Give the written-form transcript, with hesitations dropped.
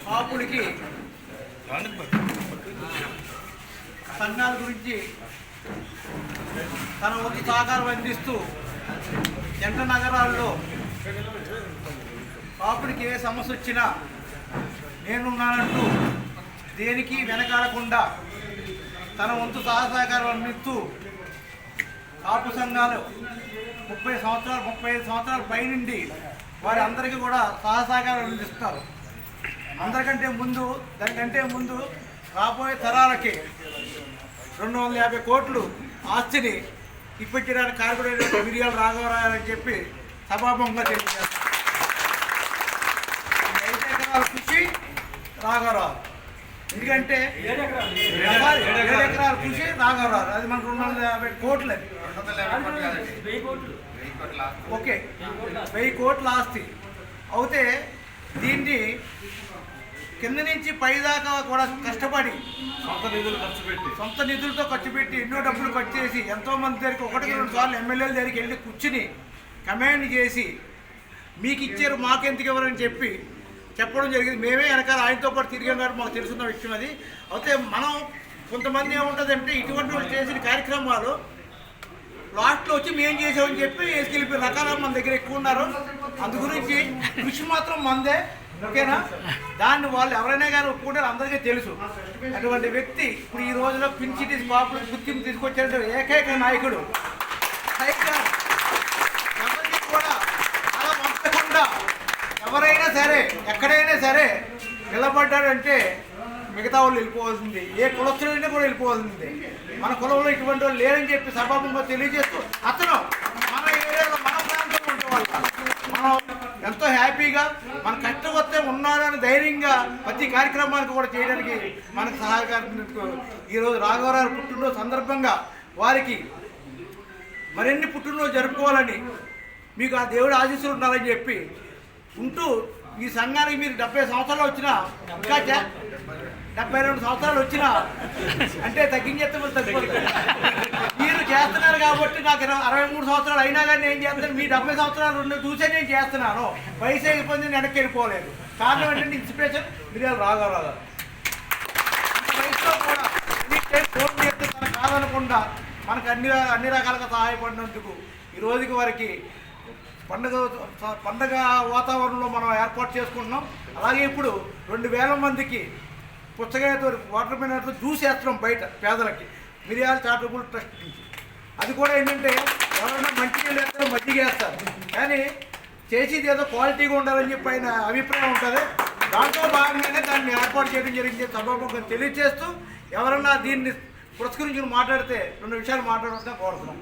కాపులకి సంఘాల గురించి తన వంతు సహకారం అందిస్తూ జంట నగరాల్లో కాపులకి ఏ సమస్య వచ్చినా నేనున్నానంటూ దేనికి వెనకాడకుండా తన వంతు సహకారం అందిస్తూ కాపు సంఘాలు 30 సంవత్సరాలు 35 సంవత్సరాల పైనుండి వారి అందరికీ కూడా సహకారం అందిస్తారు. దానికంటే ముందు రాబోయే తరాలకి 250 కోట్లు ఆస్తిని ఇప్పించడానికి కారకుడైన మిరియాల రాఘవరావు అని చెప్పి సభాముఖంగా తెలియజేస్తారు. 5 ఎకరాల కృషి రాఘవరావు, ఎందుకంటే 7 ఎకరాల కృషి రాఘవరావు, అది మనకు 250 కోట్లు, అది ఓకే 1000 కోట్ల ఆస్తి అయితే దీన్ని కింద నుంచి పైదాకా కూడా కష్టపడి సొంత నిధులతో ఖర్చు పెట్టి ఎన్నో డబ్బులు ఖర్చు చేసి ఎంతోమంది దగ్గరికి 1-2 సార్లు ఎమ్మెల్యేల దగ్గరికి వెళ్ళి కూర్చుని కమాండ్ చేసి మీకు ఇచ్చారు మాకెందుకు ఎవరని చెప్పడం జరిగింది. మేమే వెనకాల ఆయనతో పాటు తిరిగాం కాబట్టి మాకు తెలుసున్న విషయం అది. అయితే మనం కొంతమంది ఏముంటుందంటే ఇటువంటి వాళ్ళు చేసిన కార్యక్రమాలు లాస్ట్లో వచ్చి మేము చేసామని చెప్పి వేసుకెళ్ళిపోయి రకాల మన దగ్గర ఎక్కువ ఉన్నారు. అందు గురించి కృషి మాత్రం మందే, ఓకేనా? దాన్ని వాళ్ళు ఎవరైనా కానీ ఒప్పుకుంటారు, అందరికీ తెలుసు. అటువంటి వ్యక్తి ఇప్పుడు ఈ రోజులో పిన్ సిటీస్ పాపులర్ గుర్తింపు తీసుకొచ్చారంటే ఏకైక నాయకుడు. ఎవరికి కూడా అలా పంపకుండా ఎవరైనా సరే ఎక్కడైనా సరే నిలబడ్డాడంటే మిగతా వాళ్ళు వెళ్ళిపోవాల్సింది, ఏ కులస్తులైనా కూడా వెళ్ళిపోవాల్సింది. మన కులంలో ఇటువంటి వాళ్ళు లేరని చెప్పి సభాముఖంగా తెలియజేస్తూ అతను మన ఏరియాలో మన ప్రాంతంలో ఉండే మనం ఎంతో హ్యాపీగా మన కష్టం వస్తే ఉన్నారని ధైర్యంగా ప్రతి కార్యక్రమానికి కూడా చేయడానికి మనకు సహకారం. ఈరోజు రాఘవరావు పుట్టినరోజు సందర్భంగా వారికి మరిన్ని పుట్టినరోజు జరుపుకోవాలని మీకు ఆ దేవుడి ఆశీస్సులు ఉండాలని చెప్పి ఉంటూ ఈ సంఘానికి మీరు 70 సంవత్సరాలు వచ్చినా ఇంకా 72 సంవత్సరాలు వచ్చినా అంటే తగ్గించేస్తే తగ్గిపోతుంది. మీరు చేస్తున్నారు కాబట్టి నాకు 63 సంవత్సరాలు అయినా కానీ నేను చేస్తాను. మీ 70 సంవత్సరాలు చూసే నేను చేస్తున్నాను. వయసు అయిపోయింది, వెనక్కి వెళ్ళిపోలేదు. కారణం ఏంటంటే ఇన్స్పిరేషన్ మిరియాల రాఘవరావు గారు. వయసులో కూడా ఫోన్ చేస్తే తన కాదనకుండా మనకు అన్ని రకాలుగా సహాయపడినందుకు ఈ రోజుకి వారికి పండగ వాతావరణంలో మనం ఏర్పాటు చేసుకుంటున్నాం. అలాగే ఇప్పుడు 2000 మందికి పుచ్చకాయతో వాటర్ మినర్తో జ్యూస్ వేస్తున్నాం బయట పేదలకి మిరియాల చారిటబుల్ ట్రస్ట్ నుంచి. అది కూడా ఏంటంటే ఎవరైనా మంచిగా వేస్తారో మజ్జిగ వేస్తారు, కానీ చేసేది ఏదో క్వాలిటీగా ఉండాలని చెప్పి ఆయన అభిప్రాయం ఉంటుంది. దాంట్లో భాగంగానే దాన్ని ఏర్పాటు చేయడం జరిగింది. సభాముఖంగా తెలియజేస్తూ ఎవరన్నా దీన్ని పురస్కరించి మాట్లాడితే 2 విషయాలు మాట్లాడవలసిన కోరుతున్నాం.